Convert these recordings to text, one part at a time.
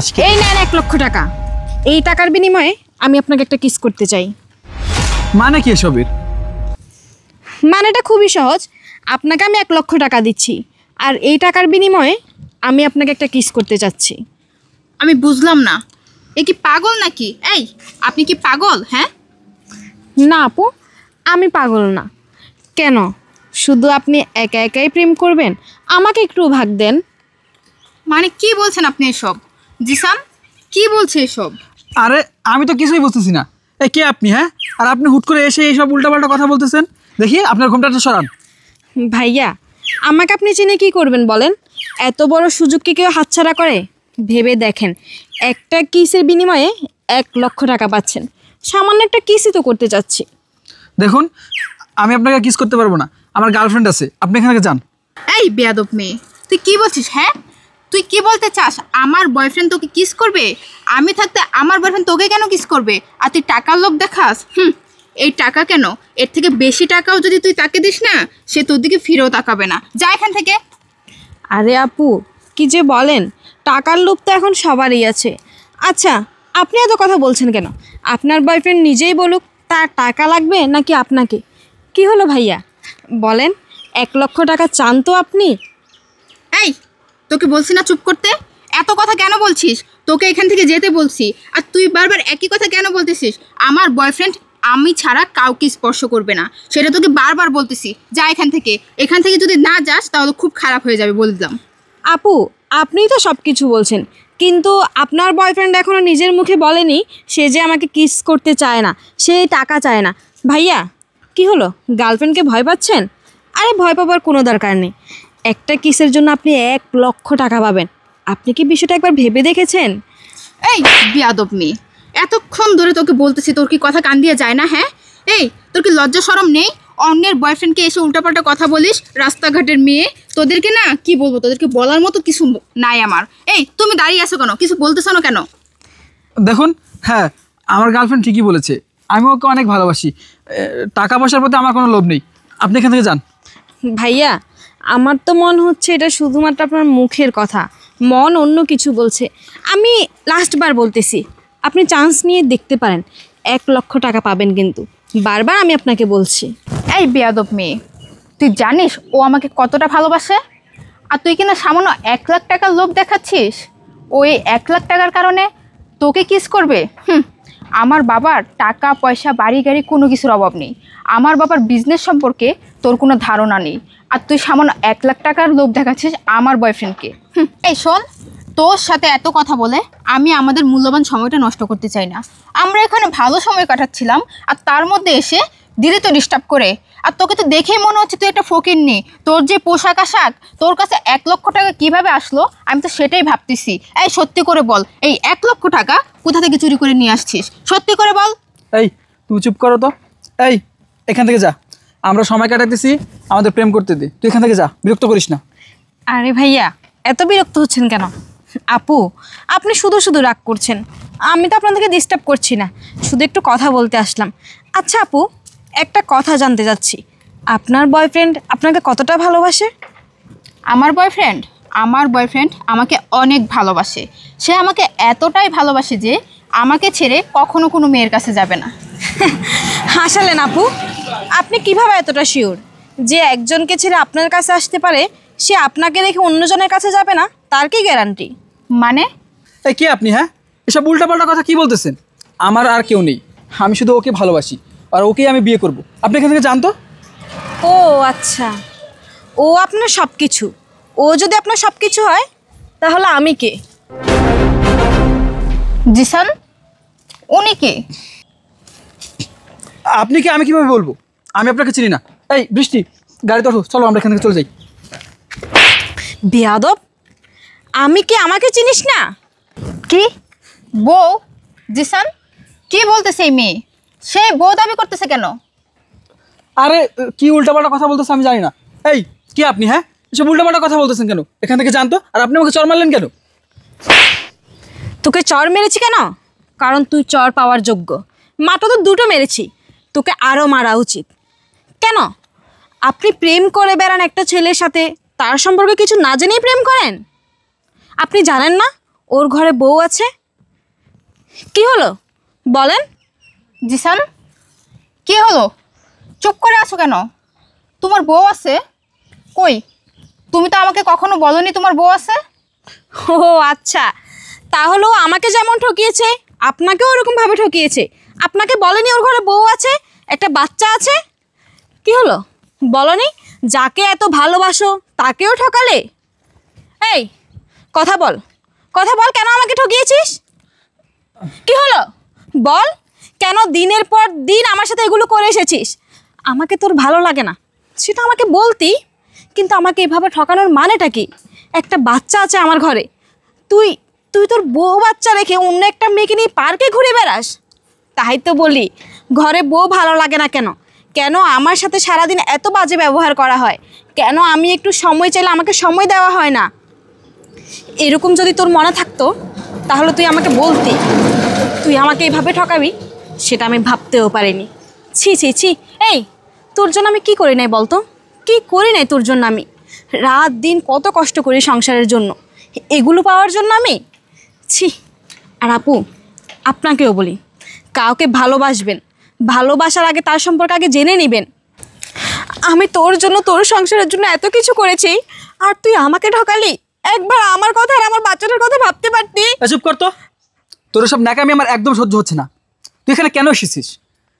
এই নেন 1 লক্ষ টাকা। এই টাকার বিনিময়ে আমি আপনাকে একটা কিস করতে চাই। মানে কি এসবের? মানেটা খুবই সহজ। আপনাকে আমি 1 লক্ষ টাকা দিচ্ছি, আর এই টাকার বিনিময়ে আমি আপনাকে একটা কিস করতে চাচ্ছি। আমি বুঝলাম না, এ কি পাগল নাকি? এই আপনি কি পাগল? হ্যাঁ না আপু, আমি পাগল না। কেন, শুধু আপনি একা একাই প্রেম করবেন? আমাকে একটু ভাগ দেন। মানে কি বলছেন আপনি এসব? জিসান কি বলছে এসব? আরে আমি তো কিছুই বুঝতেছি না। এই কে আপনি? হ্যাঁ, আর আপনি হুট করে এসে এইসব উল্টাপাল্টা কথা বলতেছেন। দেখি আপনার ঘুমটা তো সরান। ভাইয়া, আমাকে আপনি চিনে কি করবেন বলেন? এত বড় সুযোগ কি কেউ হাতছাড়া করে? ভেবে দেখেন, একটা কিসের বিনিময়ে 1 লক্ষ টাকা পাচ্ছেন। সামান্য একটা কিসই তো করতে চাচ্ছি। দেখুন, আমি আপনাকে কিস করতে পারবো না, আমার গার্লফ্রেন্ড আছে। আপনি এখানে যান। এই বেয়াদব মেয়ে, তুই কি বলছিস? হ্যাঁ, তুই কি বলতে চাস? আমার বয়ফ্রেন্ড তোকে কিস করবে? আমি থাকতে আমার বয়ফ্রেন্ড তোকে কেন কিস করবে? আর তুই টাকার লোভ দেখাস? এই টাকা কেন, এর থেকে বেশি টাকাও যদি তুই তাকে দিস না, সে তোর দিকে ফিরেও তাকাবে না। যা এখান থেকে। আরে আপু, কি যে বলেন, টাকার লোভ তো এখন সবারই আছে। আচ্ছা, আপনি এত কথা বলছেন কেন? আপনার বয়ফ্রেন্ড নিজেই বলুক তার টাকা লাগবে নাকি আপনাকে। কি হলো ভাইয়া, বলেন, 1 লক্ষ টাকা চান তো আপনি? এই তোকে বলছি না চুপ করতে? এত কথা কেন বলছিস? তোকে এখান থেকে যেতে বলছি, আর তুই বারবার একই কথা কেন বলতেছিস? আমার বয়ফ্রেন্ড আমি ছাড়া কাউকে স্পর্শ করবে না, সেটা তোকে বারবার বলতেছি। যা এখান থেকে। এখান থেকে যদি না যাস তাহলে খুব খারাপ হয়ে যাবে বলে দিলাম। আপু, আপনিই তো সব কিছু বলছেন, কিন্তু আপনার বয়ফ্রেন্ড এখনও নিজের মুখে বলেনি সে যে আমাকে কিস করতে চায় না, সে টাকা চায় না। ভাইয়া, কি হলো, গার্লফ্রেন্ডকে ভয় পাচ্ছেন? আরে ভয় পাবার কোনো দরকার নেই। একটা কিসের জন্য আপনি 1 লক্ষ টাকা পাবেন। আপনি কি বিষয়টা একবার ভেবে দেখেছেন? এই বিয়াদব মেয়ে, এতক্ষণ ধরে তোকে বলতেছি, তোর কি কথা কান দিয়ে যায় না? হ্যাঁ, এই তোর কি লজ্জা শরম নেই? অন্যের বয়ফ্রেন্ডকে এসে উল্টাপাল্টা কথা বলিস, রাস্তাঘাটের মেয়ে। তোদেরকে না কি বলবো, তোদেরকে বলার মতো কিছু নাই আমার। এই তুমি দাঁড়িয়ে আছো কেন? কিছু বলতেছো না কেন? দেখুন, হ্যাঁ, আমার গার্লফ্রেন্ড ঠিকই বলেছে। আমি ওকে অনেক ভালোবাসি। টাকা পয়সার প্রতি আমার কোনো লোভ নেই। আপনি এখান থেকে যান। ভাইয়া, আমার তো মনে হচ্ছে এটা শুধুমাত্র আপনার মুখের কথা, মন অন্য কিছু বলছে। আমি লাস্টবার বলতেছি, আপনি চান্স নিয়ে দেখতে পারেন। 1 লক্ষ টাকা পাবেন, কিন্তু বারবার আমি আপনাকে বলছি। এই বেয়াদব মেয়ে, তুই জানিস ও আমাকে কতটা ভালোবাসে? আর তুই কিনা সামান্য 1 লাখ টাকার লোভ দেখাচ্ছিস। ওই 1 লাখ টাকার কারণে তোকে কিস করবে? আমার বাবার টাকা পয়সা বাড়ি গাড়ি কোনো কিছুর অভাব নেই। আমার বাবার বিজনেস সম্পর্কে তোর কোনো ধারণা নেই, আর তুই সামান্য 1 লাখ টাকার লোভ দেখাচ্ছিস আমার বয়ফ্রেন্ডকে। এই শোন, তোর সাথে এত কথা বলে আমি আমাদের মূল্যবান সময়টা নষ্ট করতে চাই না। আমরা এখানে ভালো সময় কাটাচ্ছিলাম, আর তার মধ্যে এসে দিদি তো ডিস্টার্ব করে। আর তোকে তো দেখেই মনে হচ্ছে তুই একটা ফকিন্নি। তোর যে পোশাক আশাক, তোর কাছে 1 লক্ষ টাকা কিভাবে আসলো আমি তো সেটাই ভাবতেছি। এই সত্যি করে বল, এই 1 লক্ষ টাকা কোথা থেকে চুরি করে নিয়ে আসছিস? সত্যি করে বল। এই তুমি চুপ করো তো। এই এখান থেকে যা, আমরা সময় কাটাতেছি, আমাদের প্রেম করতে দে। তুই এখান থেকে যা, বিরক্ত করিস না। আরে ভাইয়া, এত বিরক্ত হচ্ছেন কেন? আপু, আপনি শুধু শুধু রাগ করছেন। আমি তো আপনাদেরকে ডিস্টার্ব করছি না, শুধু একটু কথা বলতে আসলাম। আচ্ছা আপু, একটা কথা জানতে চাচ্ছি, আপনার বয়ফ্রেন্ড আপনাকে কতটা ভালোবাসে? আমার বয়ফ্রেন্ড আমাকে অনেক ভালোবাসে। সে আমাকে এতটাই ভালোবাসে যে আমাকে ছেড়ে কখনো কোনো মেয়ের কাছে যাবে না। হাসালেন আপু, আপনি কিভাবে এতটা শিওর যে একজনকে ছেড়ে আপনার কাছে আসতে পারে, সে আপনাকে রেখে অন্যজনের কাছে যাবে না? তার কি গ্যারান্টি? মানে? এই কে আপনি? হ্যাঁ, এসব উল্টাপাল্টা কথা কি বলতেছেন? আমার আর কেউ নেই, আমি শুধু ওকে ভালোবাসি, আর ওকেই আমি বিয়ে করব। আপনি এখান থেকে যান তো। ও আচ্ছা, ও আপনার সব কিছু। ও যদি আপনার সব কিছু হয়, তাহলে আমি কে? জিসান, উনি কে? আপনি কি? আমি কিভাবে বলবো? আমি আপনাকে চিনি না। এই বৃষ্টি, গাড়িতে ওঠো, চলো আমরা এখান থেকে চলে যাই। বেয়াদব, আমি কে আমাকে চিনিস না? কি বউ? জিসান কি বলতেছে এই মেয়ে? সে বউ দাবি করতেছে কেন? আরে কি উল্টাপাল্টা কথা বলতেছে আমি জানি না। এই কি আপনি? হ্যাঁ, এসব উল্টাপাল্টা কথা বলতেছেন কেন? এখান থেকে জানতো। আর আপনি আমাকে চড় মারলেন কেন? তোকে চর মেরেছি কেন? কারণ তুই চর পাওয়ার যোগ্য। মাত্র তো 2টো মেরেছি, তোকে আরও মারা উচিত। কেন? আপনি প্রেম করে বেড়ান একটা ছেলের সাথে, তার সম্পর্কে কিছু না জেনেই প্রেম করেন? আপনি জানেন না ও ওর ঘরে বউ আছে? কি হলো বলেন? জিসান, কি হলো? চুপ করে আছো কেন? তোমার বউ আছে? কই, তুমি তো আমাকে কখনো বলোনি তোমার বউ আছে। ও আচ্ছা, তাহলেও আমাকে যেমন ঠকিয়েছে আপনাকেও ওরকমভাবে ঠকিয়েছে। আপনাকে বলেনি ওর ঘরে বউ আছে, একটা বাচ্চা আছে? কি হলো বলনি? যাকে এত ভালোবাসো তাকেও ঠকালে। এই কথা বল, কথা বল, কেন আমাকে ঠকিয়েছিস? কি হলো বল, কেন দিনের পর দিন আমার সাথে এগুলো করে এসেছিস? আমাকে তোর ভালো লাগে না সেটা আমাকে বলতি, কিন্তু আমাকে এভাবে ঠকানোর মানেটা কি? একটা বাচ্চা আছে আমার ঘরে, তুই তুই তোর বউ বাচ্চা রেখে অন্য একটা মেয়েকে নিয়ে পার্কে ঘুরে বেড়াস। তাই তো বলি, ঘরে বউ ভালো লাগে না কেন? কেন আমার সাথে সারাদিন এত বাজে ব্যবহার করা হয়? কেন আমি একটু সময় চাইলে আমাকে সময় দেওয়া হয় না? এরকম যদি তোর মনে থাকতো তাহলে তুই আমাকে বলতি। তুই আমাকে এভাবে ঠকাবি সেটা আমি ভাবতেও পারিনি। ছি ছি ছি। এই তোর জন্য আমি কি করি নাই বলতো? কি করি নাই তোর জন্য? আমি রাত দিন কত কষ্ট করি সংসারের জন্য, এগুলো পাওয়ার জন্য আমি? ছি। আর আপু, আপনাকেও বলি, কাউকে ভালোবাসবেন, ভালোবাসার আগে তার সম্পর্কে আগে জেনে নেবেন। আমি তোর জন্য, তোর সংসারের জন্য এত কিছু করেছি, আর তুই আমাকে ঠকালি। একবার আমার কথা আর আমার বাচ্চাটার কথা ভাবতে পারতি। চুপ কর তো, তোর সব ন্যাকামি আমার একদম সহ্য হচ্ছে না। তুই এখানে কেন এসেছিস?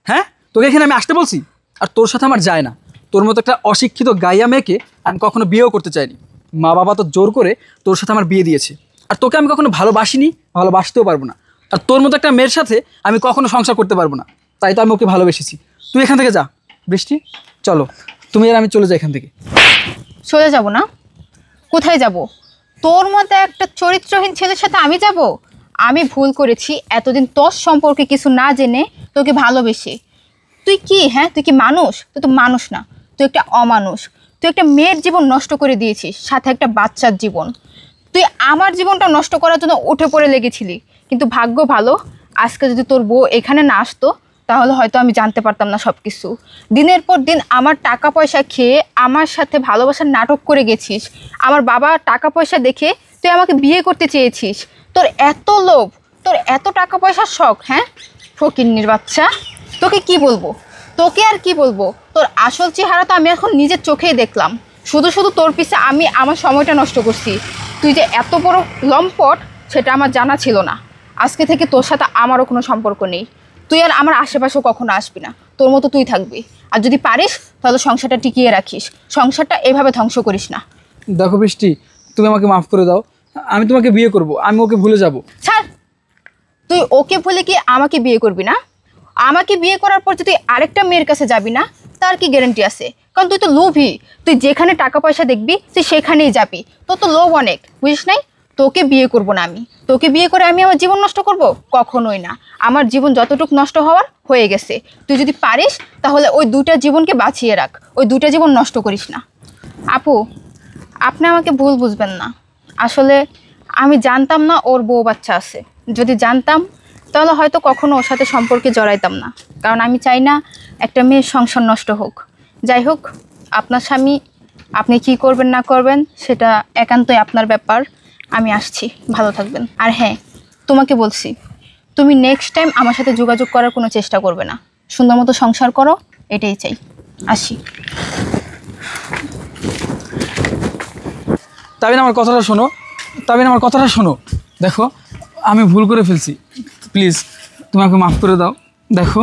হ্যাঁ, তোকে এখানে আমি আসতে বলছি? আর তোর সাথে আমার যায় না। তোর মতো একটা অশিক্ষিত গাইয়া মেয়েকে আমি কখনো বিয়েও করতে চাইনি। মা বাবা তো জোর করে তোর সাথে আমার বিয়ে দিয়েছে, আর তোকে আমি কখনো ভালোবাসিনি, ভালোবাসতেও পারবো না। আর তোর মতো একটা মেয়ের সাথে আমি কখনো সংসার করতে পারবো না, তাই তো আমি ওকে ভালোবেসেছি। তুই এখান থেকে যা। বৃষ্টি, চলো, তুমি আর আমি চলে যাই এখান থেকে। চলে যাব না? কোথায় যাব? তোর মতো একটা চরিত্রহীন ছেলের সাথে আমি যাব? আমি ভুল করেছি এতদিন তোর সম্পর্কে কিছু না জেনে তোকে ভালোবেসে। তুই কি, হ্যাঁ, তুই কি মানুষ? তুই তো মানুষ না, তুই একটা অমানুষ। তুই একটা মেয়ের জীবন নষ্ট করে দিয়েছিস, সাথে একটা বাচ্চার জীবন। তুই আমার জীবনটা নষ্ট করার জন্য উঠে পড়ে লেগেছিলি, কিন্তু ভাগ্য ভালো, আজকে যদি তোর বউ এখানে না আসতো তাহলে হয়তো আমি জানতে পারতাম না সব কিছু। দিনের পর দিন আমার টাকা পয়সা খেয়ে আমার সাথে ভালোবাসার নাটক করে গেছিস। আমার বাবা টাকা পয়সা দেখে তুই আমাকে বিয়ে করতে চেয়েছিস। তোর এত লোভ, তোর এত টাকা পয়সার শখ, হ্যাঁ? ফকিন্নির বাচ্চা, তোকে কি বলবো, তোকে আর কি বলবো? তোর আসল চেহারা তো আমি এখন নিজের চোখেই দেখলাম। শুধু শুধু তোর পিছে আমি আমার সময়টা নষ্ট করছি। তুই যে এত বড় লম্পট সেটা আমার জানা ছিল না। আজকে থেকে তোর সাথে আমারও কোনো সম্পর্ক নেই। তুই আর আমার আশেপাশেও কখনো আসবি না, তোর মতো তুই থাকবি। আর যদি পারিস তাহলে সংসারটা টিকিয়ে রাখিস, সংসারটা এভাবে ধ্বংস করিস না। দেখো বৃষ্টি, তুমি আমাকে মাফ করে দাও। আমি তোমাকে বিয়ে করব, আমি ওকে ভুলে যাব। ছাড়, তুই ওকে ভুলে কি আমাকে বিয়ে করবি না? আমাকে বিয়ে করার পর যে তুই আরেকটা মেয়ের কাছে যাবি না তার কি গ্যারান্টি আছে? কারণ তুই তো লোভী, তুই যেখানে টাকা পয়সা দেখবি তুই সেখানেই যাবি। তোর তো লোভ অনেক, বুঝিস নাই? তোকে বিয়ে করব না আমি। তোকে বিয়ে করে আমি আমার জীবন নষ্ট করব? কখনোই না। আমার জীবন যতটুকু নষ্ট হওয়ার হয়ে গেছে। তুই যদি পারিস তাহলে ওই দুটা জীবনকে বাঁচিয়ে রাখ, ওই দুটা জীবন নষ্ট করিস না। আপু, আপনি আমাকে ভুল বুঝবেন না। আসলে আমি জানতাম না ওর বউ বাচ্চা আছে। যদি জানতাম তাহলে হয়তো কখনো ওর সাথে সম্পর্কে জড়াইতাম না, কারণ আমি চাই না একটা মেয়ের সংসার নষ্ট হোক। যাই হোক, আপনার স্বামী, আপনি কি করবেন না করবেন সেটা একান্তই আপনার ব্যাপার। আমি আসছি, ভালো থাকবেন। আর হ্যাঁ, তোমাকে বলছি, তুমি নেক্সট টাইম আমার সাথে যোগাযোগ করার কোনো চেষ্টা করবে না। সুন্দর মতো সংসার করো, এটাই চাই। আসি। তাবিন, আমার কথাটা শোনো। তাবিন, আমার কথাটা শোনো। দেখো, আমি ভুল করে ফেলছি, প্লিজ তুমি আমাকে মাফ করে দাও। দেখো,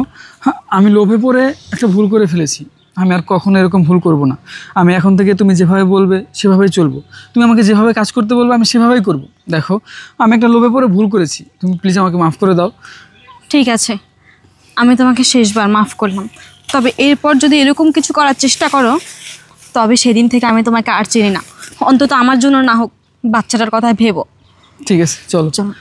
আমি লোভে পড়ে একটা ভুল করে ফেলেছি। আমি আর কখনো এরকম ভুল করব না। আমি এখন থেকে তুমি যেভাবে বলবে সেভাবেই চলবো। তুমি আমাকে যেভাবে কাজ করতে বলবে আমি সেভাবেই করব। দেখো, আমি একটা লোভে পড়ে ভুল করেছি, তুমি প্লিজ আমাকে মাফ করে দাও। ঠিক আছে, আমি তোমাকে শেষবার মাফ করলাম, তবে এরপর যদি এরকম কিছু করার চেষ্টা করো তবে সেদিন থেকে আমি তোমাকে আর চিনি না। অন্তত আমার জন্য না হোক, বাচ্চাটার কথায় ভেবো। ঠিক আছে, চলো। চলো।